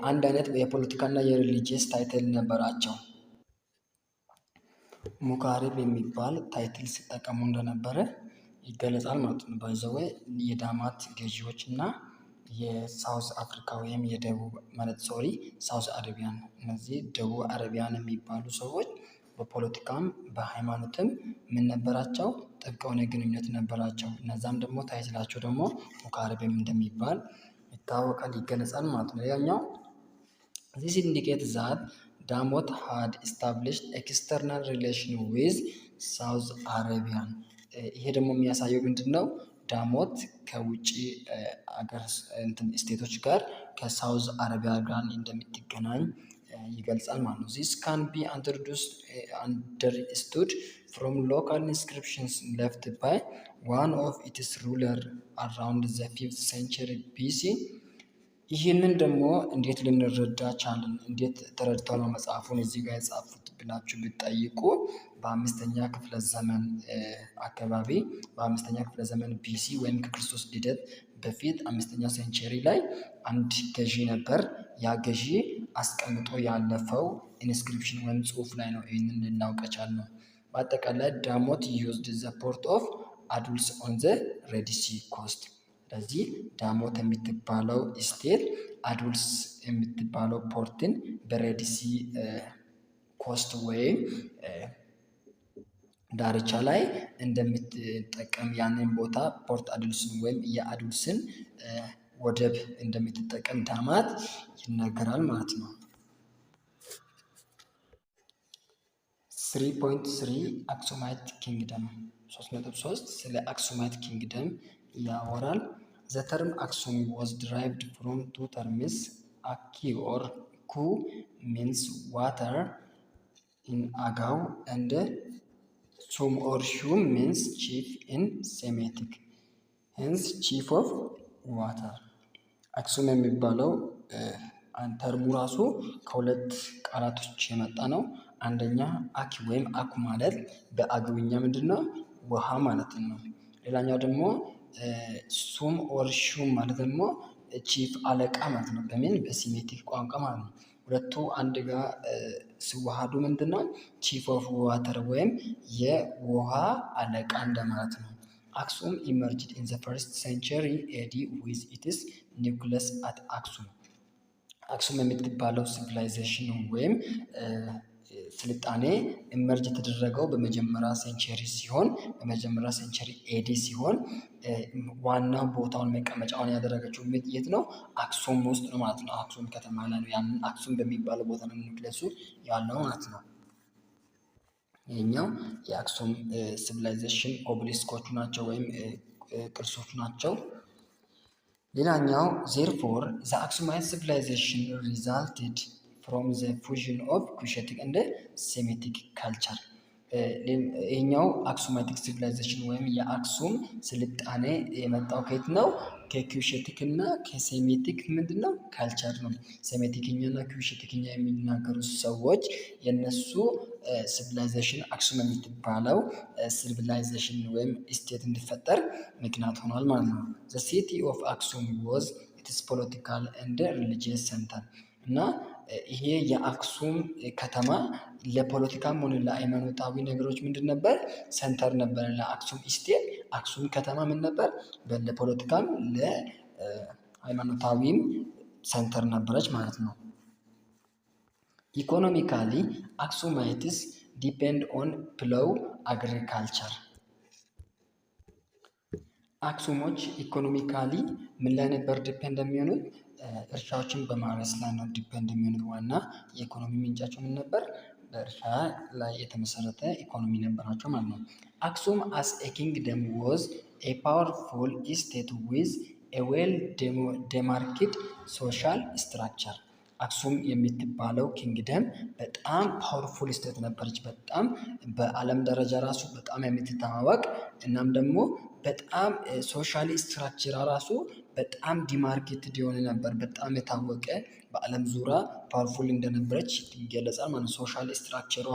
A: አንድ አይነት የፖለቲካና የሪሊጂየስ ታይትል ነበራቸው። ሙካሪብ የሚባል ታይትል ሲጠቀሙ እንደነበረ ይገለጻል ማለት ነው። ባይ ዘ ዌይ የዳማት ገዢዎች እና የሳውዝ አፍሪካ ወይም የደቡብ ማለት ሳውዝ አረቢያን እነዚህ ደቡብ አረቢያን የሚባሉ ሰዎች በፖለቲካም በሃይማኖትም ምን ነበራቸው? ጥብቅ የሆነ ግንኙነት ነበራቸው። እነዛም ደግሞ ታይትላቸው ደግሞ ሙካሪብም እንደሚባል ይታወቃል፣ ይገለጻል ማለት ነው። ሌላኛው ዚስ ኢንዲኬት ዛት ዳሞት ሃድ ኢስታብሊሽድ ኤክስተርናል ሪሌሽን ዊዝ ሳውዝ አረቢያን። ይሄ ደግሞ የሚያሳየው ምንድን ነው? ዳሞት ከውጭ አገር ስቴቶች ጋር ከሳውዝ አረቢያ ጋር እንደምትገናኝ ይገልጻል ማለት ነው። ዚስ ካን ቢ አንደርስቱድ ፍሮም ሎካል ኢንስክሪፕሽንስ ሌፍት ባይ ዋን ኦፍ ኢትስ ሩለር አራውንድ ዘ 5th ሴንቸሪ ቢሲ። ይህንን ደግሞ እንዴት ልንረዳ ቻልን? እንዴት ተረድተው ነው መጽሐፉን እዚህ ጋር የጻፉት ብላችሁ ብትጠይቁ በ5ኛ ክፍለ ዘመን አካባቢ በ5ኛ ክፍለ ዘመን ቢሲ ወይም ከክርስቶስ ልደት በፊት 5ኛ ሴንቸሪ ላይ አንድ ገዢ ነበር። ያ ገዢ አስቀምጦ ያለፈው ኢንስክሪፕሽን ወይም ጽሑፍ ላይ ነው ይህንን ልናውቅ ቻልነው። በአጠቃላይ ዳሞት ዩዝድ ዘ ፖርት ኦፍ አዱልስ ኦን ዘ ሬድ ሲ ኮስት። ስለዚህ ዳሞት የምትባለው ስቴት አዱልስ የምትባለው ፖርትን በሬድ ሲ ኮስት ወይም ዳርቻ ላይ እንደምትጠቀም ያንን ቦታ ፖርት አዱልስን ወይም የአዱልስን ወደብ እንደምትጠቀም ዳማት ይነገራል ማለት ነው። 3.3 አክሱማይት ኪንግደም 3.3 ስለ አክሱማይት ኪንግደም ያወራል። ዘ ተርም አክሱም was derived from two terms አኪ or ኩ means water in Agaw and ሱም or ሹም means chief in Semitic, hence chief of water። አክሱም የሚባለው ተርሙ ራሱ ከሁለት ቃላቶች የመጣ ነው። አንደኛ አኪ ወይም አኩ ማለት በአገውኛ ምንድነው? ውሃ ማለት ነው። ሌላኛው ደግሞ ሱም ኦር ሹም ማለት ደግሞ ቺፍ አለቃ ማለት ነው። በምን በሴሜቲክ ቋንቋ ማለት ነው። ሁለቱ አንድ ጋር ሲዋሃዱ ምንድነው? ቺፍ ኦፍ ዋተር ወይም የውሃ አለቃ እንደማለት ነው። አክሱም ኢመርጅድ ኢን ዘ ፈርስት ሴንቸሪ ኤዲ ዊዝ ኢትስ ኒውክለስ አት አክሱም። አክሱም የምትባለው ሲቪላይዜሽን ወይም ስልጣኔ ኢመርጅ የተደረገው በመጀመሪያ ሴንቸሪ ሲሆን በመጀመሪያ ሴንቸሪ ኤዲ ሲሆን ዋና ቦታውን መቀመጫውን ያደረገችው የት ነው? አክሱም ውስጥ ነው ማለት ነው። አክሱም ከተማ ላይ ነው። ያንን አክሱም በሚባለው ቦታ ነው ኒውክሊየሱ ያለው ማለት ነው። ይሄኛው የአክሱም ሲቪላይዜሽን ኦቤሊስኮቹ ናቸው ወይም ቅርሶቹ ናቸው። ሌላኛው ዜርፎር ዘ አክሱማይት ሲቪላይዜሽን ሪዛልትድ ፍሮም ዘ ፉዥን ኦፍ ኩሸቲክ እንደ ሴሜቲክ ካልቸር። ይሄኛው አክሱማቲክ ሲቪላይዜሽን ወይም የአክሱም ስልጣኔ የመጣው ከየት ነው? ከኩሸቲክ እና ከሴሜቲክ ምንድነው ካልቸር ነው። ሴሜቲክኛ እና ኩሸቲክኛ የሚናገሩ ሰዎች የነሱ ሲቪላይዜሽን አክሱም የምትባለው ሲቪላይዜሽን ወይም ስቴት እንዲፈጠር ምክንያት ሆኗል ማለት ነው። ዘ ሲቲ ኦፍ አክሱም ዋዝ ኢትስ ፖለቲካል ኤንድ ሪሊጂየስ ሴንተር እና ይሄ የአክሱም ከተማ ለፖለቲካም ሆነ ለሃይማኖታዊ ነገሮች ምንድን ነበር? ሴንተር ነበር። ለአክሱም ስቴት አክሱም ከተማ ምን ነበር? ለፖለቲካም ለሃይማኖታዊም ሴንተር ነበረች ማለት ነው። ኢኮኖሚካሊ አክሱማይትስ ዲፔንድ ኦን ፕሎው አግሪካልቸር። አክሱሞች ኢኮኖሚካሊ ምን ላይ ነበር ዲፔንድ የሚሆኑት? እርሻዎችን በማረስ ላይ ነው ዲፔንድ የሚሆኑት። ዋና የኢኮኖሚ ምንጫቸው ምን ነበር? በእርሻ ላይ የተመሰረተ ኢኮኖሚ ነበራቸው ማለት ነው። አክሱም አስ ኤ ኪንግደም ዋዝ ኤ ፓወርፉል ስቴት ዊዝ ኤ ዌል ዴማርክድ ሶሻል ስትራክቸር። አክሱም የምትባለው ኪንግደም በጣም ፓወርፉል ስቴት ነበረች። በጣም በዓለም ደረጃ ራሱ በጣም የምትታወቅ እናም ደግሞ በጣም ሶሻል ስትራክቸር ራሱ በጣም ዲማርኬትድ የሆነ ነበር። በጣም የታወቀ በዓለም ዙሪያ ፓወርፉል እንደነበረች ይገለጻል ማለት ነው። ሶሻል ስትራክቸሯ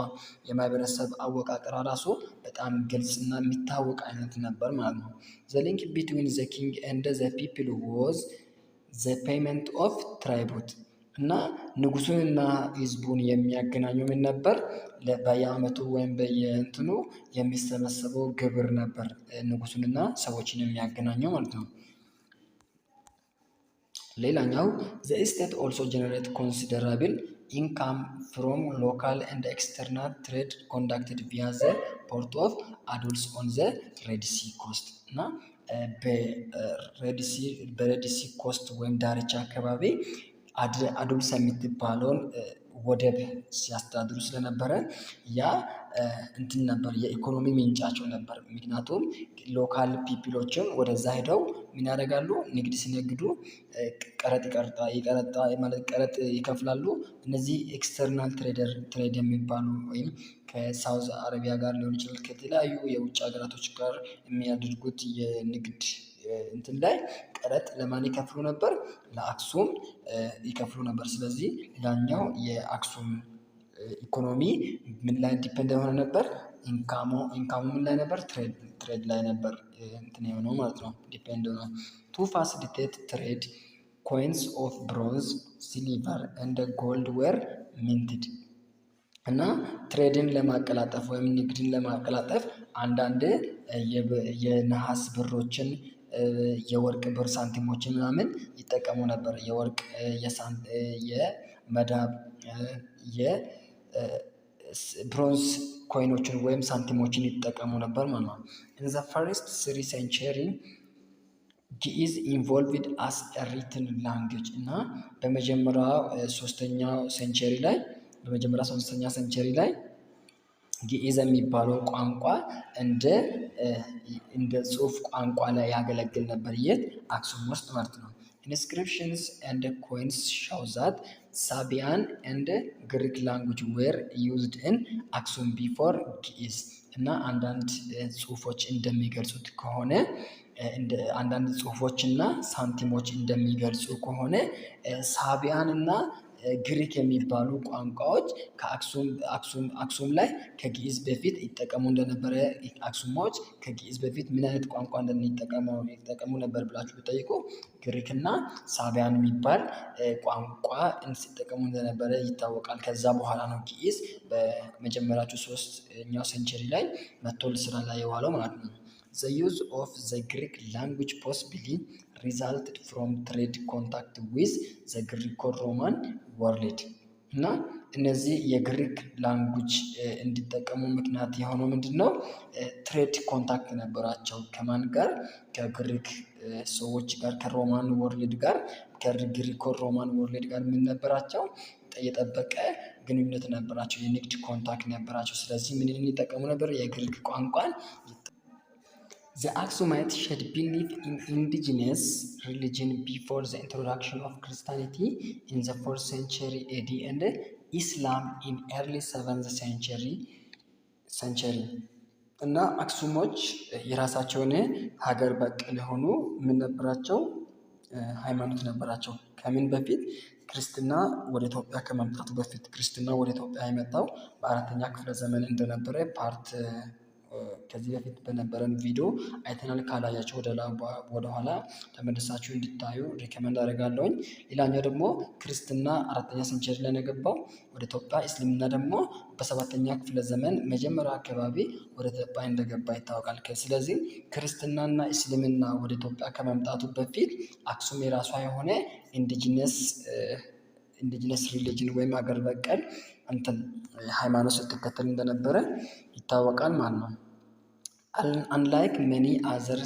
A: የማህበረሰብ አወቃቀሯ ራሱ በጣም ግልጽና የሚታወቅ አይነት ነበር ማለት ነው። ዘ ሊንክ ቢትዊን ዘ ኪንግ ኤንድ ዘ ፒፕል ዋዝ ዘ ፔመንት ኦፍ ትራይቡት እና ንጉሱንና ህዝቡን የሚያገናኘው ምን ነበር? በየአመቱ ወይም በየእንትኑ የሚሰበሰበው ግብር ነበር ንጉሱንና ሰዎችን የሚያገናኘው ማለት ነው። ሌላኛው ዘ ስቴት ኦልሶ ጀነሬት ኮንሲደራብል ኢንካም ፍሮም ሎካል ኤንድ ኤክስተርናል ትሬድ ኮንዳክትድ ቪያ ዘ ፖርት ኦፍ አዶልስ ኦን ዘ ሬድ ሲ ኮስት እና በሬድ ሲ ኮስት ወይም ዳርቻ አካባቢ አዶልስ የምትባለውን ወደብ ሲያስተዳድሩ ስለነበረ ያ እንትን ነበር የኢኮኖሚ ምንጫቸው ነበር። ምክንያቱም ሎካል ፒፕሎችን ወደዛ ሄደው ምን ያደርጋሉ? ንግድ ሲነግዱ ቀረጥ ይከፍላሉ። እነዚህ ኤክስተርናል ትሬድ የሚባሉ ወይም ከሳውዝ አረቢያ ጋር ሊሆን ይችላል ከተለያዩ የውጭ ሀገራቶች ጋር የሚያደርጉት የንግድ እንትን ላይ ቀረጥ ለማን ይከፍሉ ነበር? ለአክሱም ይከፍሉ ነበር። ስለዚህ ሌላኛው የአክሱም ኢኮኖሚ ምን ላይ ዲፔንድ የሆነ ነበር? ኢንካሙ ምን ላይ ነበር? ትሬድ ላይ ነበር እንትን የሆነው ማለት ነው። ዲፔንድ ሆነ ቱ ፋሲሊቴት ትሬድ ኮይንስ ኦፍ ብሮንዝ ሲሊቨር እንደ ጎልድ ዌር ሚንትድ እና ትሬድን ለማቀላጠፍ ወይም ንግድን ለማቀላጠፍ አንዳንድ የነሐስ ብሮችን የወርቅ ብር ሳንቲሞችን ምናምን ይጠቀሙ ነበር። የወርቅ የመዳብ የብሮንዝ ኮይኖችን ወይም ሳንቲሞችን ይጠቀሙ ነበር ማለት ነው። ኢን ዘ ፈርስት 3 ሴንቸሪ ግዕዝ ኢንቮልቭድ አስ ኤ ሪትን ላንጉጅ እና በመጀመሪያው 3ኛ ሴንቸሪ ላይ ግዕዝ የሚባለው ቋንቋ እንደ ጽሑፍ ቋንቋ ላይ ያገለግል ነበር። የት? አክሱም ውስጥ ማለት ነው። ኢንስክሪፕሽንስ ኤንድ ኮይንስ ሾው ዛት ሳቢያን ኤንድ ግሪክ ላንጉጅ ዌር ዩዝድ ኢን አክሱም ቢፎር ግዕዝ እና አንዳንድ ጽሑፎች እንደሚገልጹት ከሆነ አንዳንድ ጽሑፎችና ሳንቲሞች እንደሚገልጹ ከሆነ ሳቢያን እና ግሪክ የሚባሉ ቋንቋዎች አክሱም ላይ ከግዕዝ በፊት ይጠቀሙ እንደነበረ አክሱሞች ከግዕዝ በፊት ምን አይነት ቋንቋ ይጠቀሙ ነበር ብላችሁ ብጠይቁ ግሪክና ሳቢያን የሚባል ቋንቋ ሲጠቀሙ እንደነበረ ይታወቃል። ከዛ በኋላ ነው ግዕዝ በመጀመሪያዎቹ 3ኛው ሴንቸሪ ላይ መጥቶ ስራ ላይ የዋለው ማለት ነው። The use of the Greek language possibly resulted from trade contact with the Greco-Roman world እና እነዚህ የግሪክ ላንጉጅ እንዲጠቀሙ ምክንያት የሆነው ምንድን ነው? ትሬድ ኮንታክት ነበራቸው። ከማን ጋር? ከግሪክ ሰዎች ጋር፣ ከሮማን ወርልድ ጋር፣ ከግሪኮ ሮማን ወርልድ ጋር ምን ነበራቸው? የጠበቀ ግንኙነት ነበራቸው። የንግድ ኮንታክት ነበራቸው። ስለዚህ ምንን ይጠቀሙ ነበር? የግሪክ ቋንቋን። The Aksumites had believed in indigenous religion before the introduction of Christianity in the 4th century AD and Islam in early 7th century እና አክሱሞች የራሳቸውን ሀገር በቀል የሆኑ ምን ነበራቸው? ሃይማኖት ነበራቸው። ከምን በፊት? ክርስትና ወደ ኢትዮጵያ ከመምጣቱ በፊት። ክርስትና ወደ ኢትዮጵያ የመጣው በ4ኛ ክፍለ ዘመን እንደነበረ ከዚህ በፊት በነበረን ቪዲዮ አይተናል። ካላያቸው ወደኋላ ተመልሳችሁ እንድታዩ ሪከመንድ አደርጋለሁኝ። ሌላኛው ደግሞ ክርስትና 4ኛ ሴንቸሪ ላይ የገባው ወደ ኢትዮጵያ፣ እስልምና ደግሞ በ7ኛ ክፍለ ዘመን መጀመሪያ አካባቢ ወደ ኢትዮጵያ እንደገባ ይታወቃል። ስለዚህ ክርስትናና እስልምና ወደ ኢትዮጵያ ከመምጣቱ በፊት አክሱም የራሷ የሆነ ኢንዲጂነስ ሪሊጅን ወይም አገር በቀል ሃይማኖት ስትከተል እንደነበረ ይታወቃል ማለት ነው። Unlike many other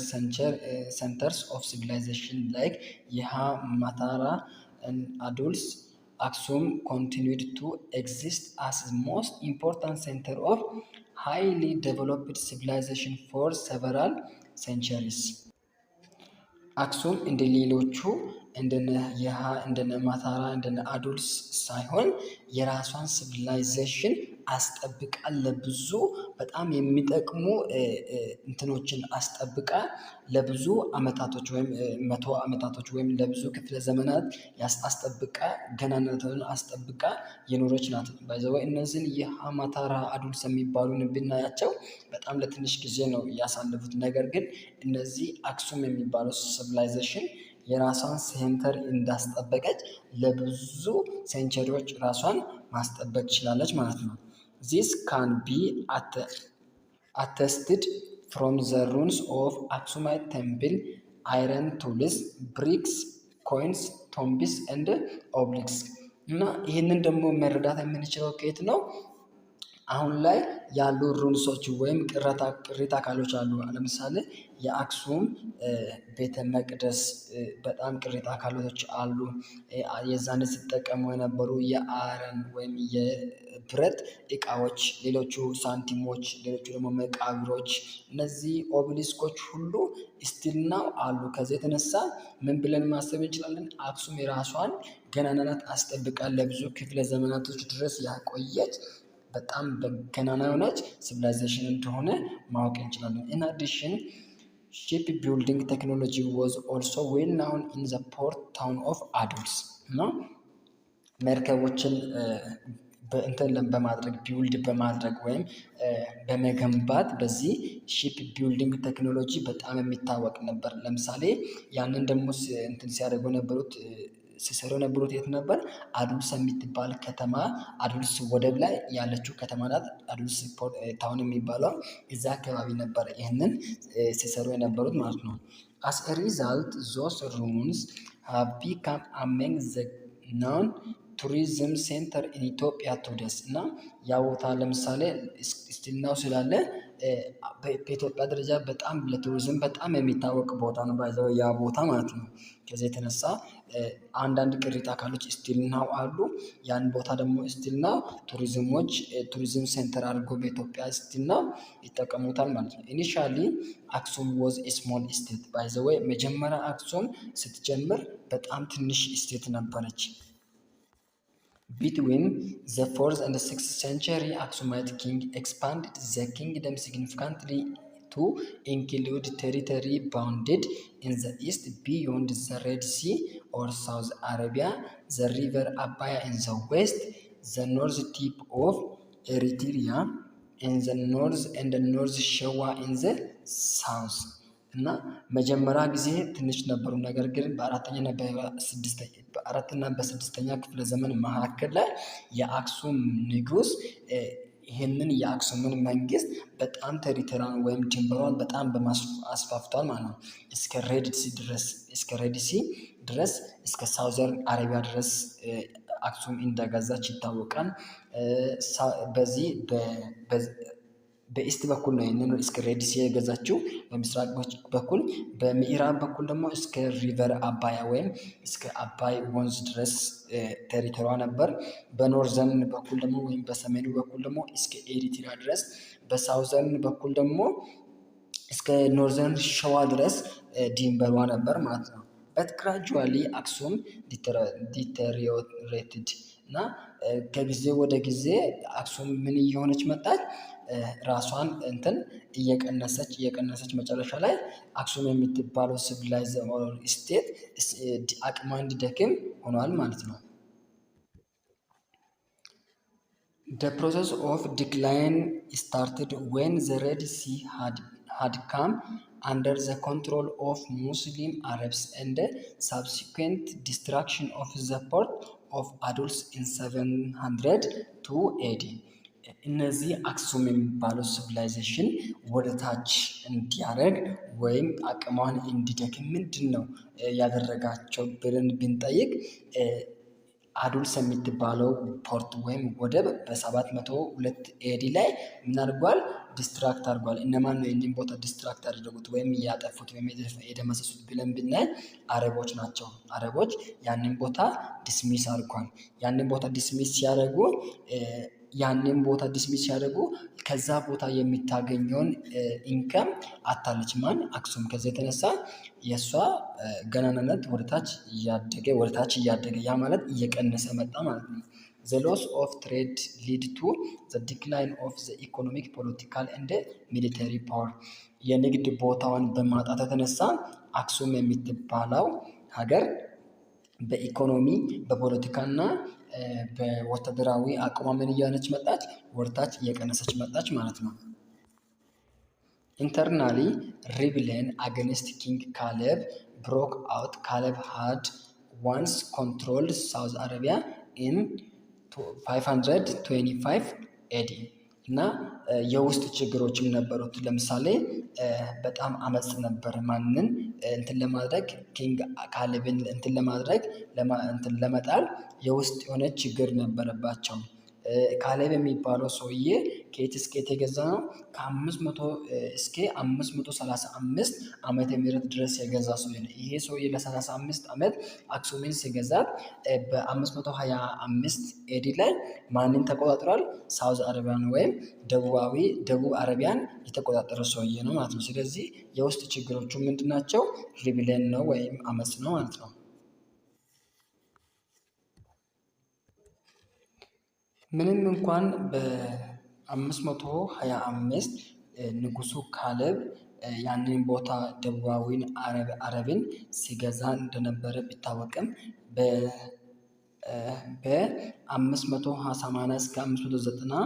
A: centers of civilization like Yeha, Matara, and Aduls, Aksum continued to exist as the most important center of highly developed civilization for several centuries. አክሱም እንደ ሌሎቹ እንደነ የሃ፣ እንደነ ማታራ፣ እንደነ አዱልስ ሳይሆን የራሷን ሲቪላይዜሽን አስጠብቃ ለብዙ በጣም የሚጠቅሙ እንትኖችን አስጠብቃ ለብዙ አመታቶች ወይም 100 አመታቶች ወይም ለብዙ ክፍለ ዘመናት አስጠብቃ ገናነቷን አስጠብቃ የኖረች ናት። ባይዘው እነዚህን የሃማታራ አዱልስ የሚባሉ ብናያቸው በጣም ለትንሽ ጊዜ ነው ያሳለፉት። ነገር ግን እነዚህ አክሱም የሚባለው ሲቪላይዜሽን የራሷን ሴንተር እንዳስጠበቀች ለብዙ ሴንቸሪዎች ራሷን ማስጠበቅ ችላለች ማለት ነው። This can be attested from the ruins of Aksumite temple, iron tools, bricks, coins, tombs and obelisks እና ይህንን ደግሞ መረዳት የምንችለው ከየት ነው? አሁን ላይ ያሉ ሩንሶች ወይም ቅሪተ አካሎች አሉ። ለምሳሌ የአክሱም ቤተ መቅደስ በጣም ቅሪተ አካሎች አሉ። የዛን ሲጠቀሙ የነበሩ የአረን ወይም የብረት እቃዎች፣ ሌሎቹ ሳንቲሞች፣ ሌሎቹ ደግሞ መቃብሮች፣ እነዚህ ኦቤሊስኮች ሁሉ ስቲል ናው አሉ። ከዚህ የተነሳ ምን ብለን ማሰብ እንችላለን? አክሱም የራሷን ገናናነት አስጠብቃ ለብዙ ክፍለ ዘመናቶች ድረስ ያቆየች በጣም ገናና የሆነች ሲቪላይዜሽን እንደሆነ ማወቅ እንችላለን። In addition, shipbuilding technology was also well known in the port town of Aduls እና መርከቦችን በማድረግ ቢውልድ በማድረግ ወይም በመገንባት በዚህ ሺፕ ቢልዲንግ ቴክኖሎጂ በጣም የሚታወቅ ነበር። ለምሳሌ ያንን ደግሞ ሲሰሩ የነበሩት የት ነበር? አዱልስ የምትባል ከተማ፣ አዱልስ ወደብ ላይ ያለችው ከተማ ናት። አዱልስ ታውን የሚባለው እዛ አካባቢ ነበር ይህንን ሲሰሩ የነበሩት ማለት ነው። As a result, those ruins have become among the known tourism center in Ethiopia today እና ያ ቦታ ለምሳሌ ስቲልናው ስላለ በኢትዮጵያ ደረጃ በጣም ለቱሪዝም በጣም የሚታወቅ ቦታ ነው ባይዘው ያ ቦታ ማለት ነው። ከዚህ የተነሳ አንዳንድ ቅሪተ አካሎች ስቲልናው አሉ። ያን ቦታ ደግሞ ስቲልናው ቱሪዝም ሴንተር አድርጎ በኢትዮጵያ ስቲልናው ይጠቀሙታል ማለት ነው። ኢኒሻሊ አክሱም was a small state by the way መጀመሪያ አክሱም ስትጀምር በጣም ትንሽ ስቴት ነበረች። Between the 4th and the 6th century, Aksumite king expanded the kingdom significantly to include territory bounded in the east beyond the Red Sea or South Arabia, the river Abaya in the west, the north tip of Eritrea in the north and the North Shewa in the south. እና መጀመሪያ ጊዜ ትንሽ ነበሩ። ነገር ግን በአራተኛና በስድስተኛ ክፍለ ዘመን መካከል ላይ የአክሱም ንጉስ ይህንን የአክሱምን መንግስት በጣም ቴሪቶሪያን ወይም ድንበሯን በጣም አስፋፍቷል ማለት ነው። እስከ ሬድ ሲ ድረስ እስከ ሳውዘርን አረቢያ ድረስ አክሱም እንደገዛች ይታወቃል። በኢስት በኩል ነው ይህንን እስከ ሬድሲ የገዛችው በምስራቅ በኩል። በምዕራብ በኩል ደግሞ እስከ ሪቨር አባያ ወይም እስከ አባይ ወንዝ ድረስ ቴሪቶሪዋ ነበር። በኖርዘርን በኩል ደግሞ ወይም በሰሜኑ በኩል ደግሞ እስከ ኤሪትሪያ ድረስ፣ በሳውዘርን በኩል ደግሞ እስከ ኖርዘርን ሸዋ ድረስ ድንበሯ ነበር ማለት ነው። በት ግራጁዋሊ አክሱም ዲተሪዮሬትድ እና ከጊዜ ወደ ጊዜ አክሱም ምን እየሆነች መጣች? ራሷን እየቀነሰች መጨረሻ ላይ አክሱም የምትባለው ሲቪላይዝ ስቴት አቅሟ እንዲደክም ሆኗል ማለት ነው። The process of decline started when the Red Sea had come under the control of Muslim Arabs and the subsequent destruction of the port of Aduls in 702 AD. እነዚህ አክሱም የሚባለው ሲቪላይዜሽን ወደ ታች እንዲያደርግ ወይም አቅሟን እንዲደክም ምንድን ነው ያደረጋቸው ብለን ብንጠይቅ አዱልስ የሚባለው ፖርት ወይም ወደብ በ702 ኤዲ ላይ ምን አድርጓል? ዲስትራክት አድርጓል። እነማን ነው ይህንን ቦታ ዲስትራክት ያደረጉት ወይም እያጠፉት ወይም የደመሰሱት ብለን ብናይ አረቦች ናቸው። አረቦች ያንን ቦታ ዲስሚስ አድርጓል። ያንን ቦታ ዲስሚስ ሲያደርጉ ከዛ ቦታ የሚታገኘውን ኢንከም አታለች ማን? አክሱም። ከዚህ የተነሳ የእሷ ገናናነት ወደታች እያደገ ያ ማለት እየቀነሰ መጣ ማለት ነው። The loss of trade lead to the decline of the economic, political and military power. የንግድ ቦታዋን በማጣት የተነሳ አክሱም የምትባለው ሀገር በኢኮኖሚ በፖለቲካና በወታደራዊ አቅሟ ምን እየሆነች መጣች? ወደታች እየቀነሰች መጣች ማለት ነው። Internally, rebellion against King Caleb broke out. Caleb had once controlled South Arabia in 525 AD እና የውስጥ ችግሮችም ነበሩት። ለምሳሌ በጣም አመጽ ነበር። ማንን ለማድረግ? ኪንግ ካሌብን ለመጣል የውስጥ የሆነ ችግር ነበረባቸው። ካሌብ የሚባለው ሰውዬ ከየት እስከ የት የገዛ ነው? ከ500 እስከ 535 ዓመተ ምህረት ድረስ የገዛ ሰውዬ ነው። ይሄ ሰውዬ ለ35 ዓመት አክሱምን ሲገዛት በ525 ኤዲ ላይ ማንን ተቆጣጥሯል? ሳውዝ አረቢያን ወይም ደቡብ አረቢያን የተቆጣጠረ ሰውዬ ነው ማለት ነው። ስለዚህ የውስጥ ችግሮቹ ምንድናቸው? ሪቢሊየን ነው ወይም አመጽ ነው ማለት ነው። ምንም እንኳን በ525 ንጉሱ ካሌብ ያንን ቦታ ደቡባዊን አረብን ሲገዛ እንደነበረ ቢታወቅም በ580 እስከ 590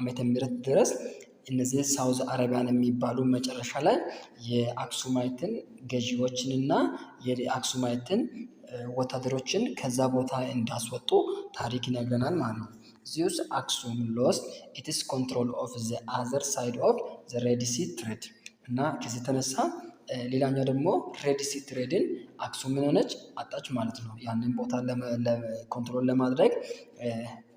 A: ዓመተ ምህረት ድረስ እነዚህ ሳውዝ አረቢያን የሚባሉ መጨረሻ ላይ የአክሱማይትን ገዢዎችንና የአክሱማይትን ወታደሮችን ከዛ ቦታ እንዳስወጡ ታሪክ ይነግረናል ማለት ነው። ዚስ አክሱም ሎስት ኢትስ ኮንትሮል ኦፍ ዘ አዘር ሳይድ ኦፍ ዘ ሬድ ሲ ትሬድ እና ከዚህ የተነሳ ሌላኛው ደግሞ ሬድ ሲ ትሬድን አክሱም ምን ሆነች? አጣች ማለት ነው። ያንን ቦታ ኮንትሮል ለማድረግ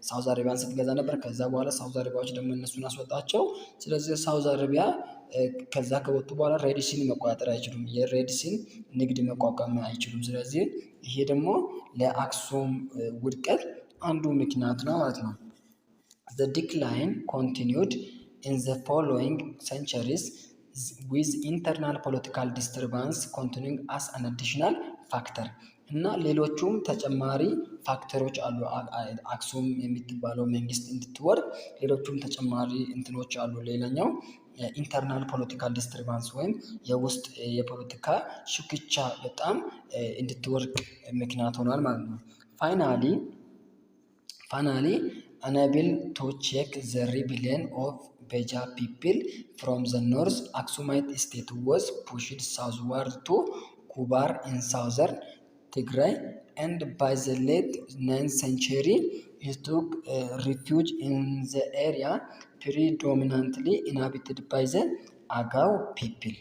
A: ሳውዝ አረቢያን ስትገዛ ነበር። ከዛ በኋላ ሳውዝ አረቢያዎች ደግሞ እነሱን አስወጣቸው። ስለዚህ ሳውዝ አረቢያ ከዛ ከወጡ በኋላ ሬድ ሲን መቆጣጠር አይችሉም። የሬድ ሲን ንግድ መቋቋም አይችሉም። ስለዚህ ይሄ ደግሞ ለአክሱም ውድቀት አንዱ ምክንያት ነው ማለት ነው። The decline continued in the following centuries with internal political disturbance continuing as an additional factor እና ሌሎቹም ተጨማሪ ፋክተሮች አሉ። አክሱም የምትባለው መንግስት እንድትወርድ ሌሎቹም ተጨማሪ እንትኖች አሉ። ሌላኛው ኢንተርናል ፖለቲካል ዲስተርባንስ ወይም የውስጥ የፖለቲካ ሽኩቻ በጣም እንድትወርቅ ምክንያት ሆኗል ማለት ነው። ፋይናሊ unable to check the rebellion of Beja people from the north, Aksumite state was pushed southward to Kubar in southern Tigray, and by the late 9th century it took refuge in the area predominantly inhabited by the Agao people.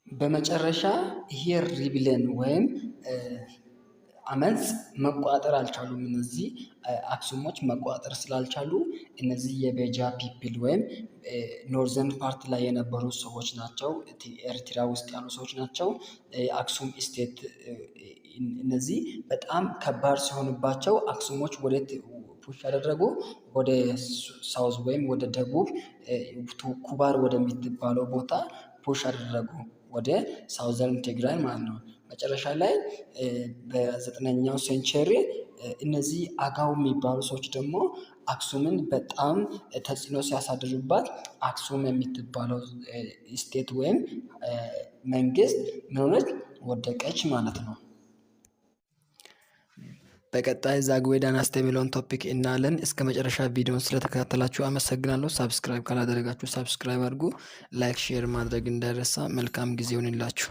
A: በመጨረሻ ይሄ ሪቢሊየን ወይም አመፅ መቆጣጠር አልቻሉም። እነዚህ አክሱሞች መቆጣጠር ስላልቻሉ እነዚህ የቤጃ ፒፕል ወይም ኖርዘርን ፓርት ላይ የነበሩ ሰዎች ናቸው። ኤርትራ ውስጥ ያሉ ሰዎች ናቸው። አክሱም ስቴት እነዚህ በጣም ከባድ ሲሆንባቸው አክሱሞች ወዴት ፑሽ ያደረጉ ወደ ሳውዝ ወይም ወደ ደቡብ ኩባር ወደምትባለው ቦታ ፑሽ አደረጉ፣ ወደ ሳውዘርን ትግራይ ማለት ነው። መጨረሻ ላይ በ9ኛው ሴንቸሪ እነዚህ አጋው የሚባሉ ሰዎች ደግሞ አክሱምን በጣም ተጽዕኖ ሲያሳድሩባት አክሱም የምትባለው ስቴት ወይም መንግስት ምን ሆነች? ወደቀች ማለት ነው። በቀጣይ ዛግዌ ዳይናስቲ የሚለውን ቶፒክ እናያለን። እስከ መጨረሻ ቪዲዮን ስለተከታተላችሁ አመሰግናለሁ። ሳብስክራይብ ካላደረጋችሁ ሳብስክራይብ አድርጉ። ላይክ ሼር ማድረግ እንዳይረሳ። መልካም ጊዜ ይሁንላችሁ።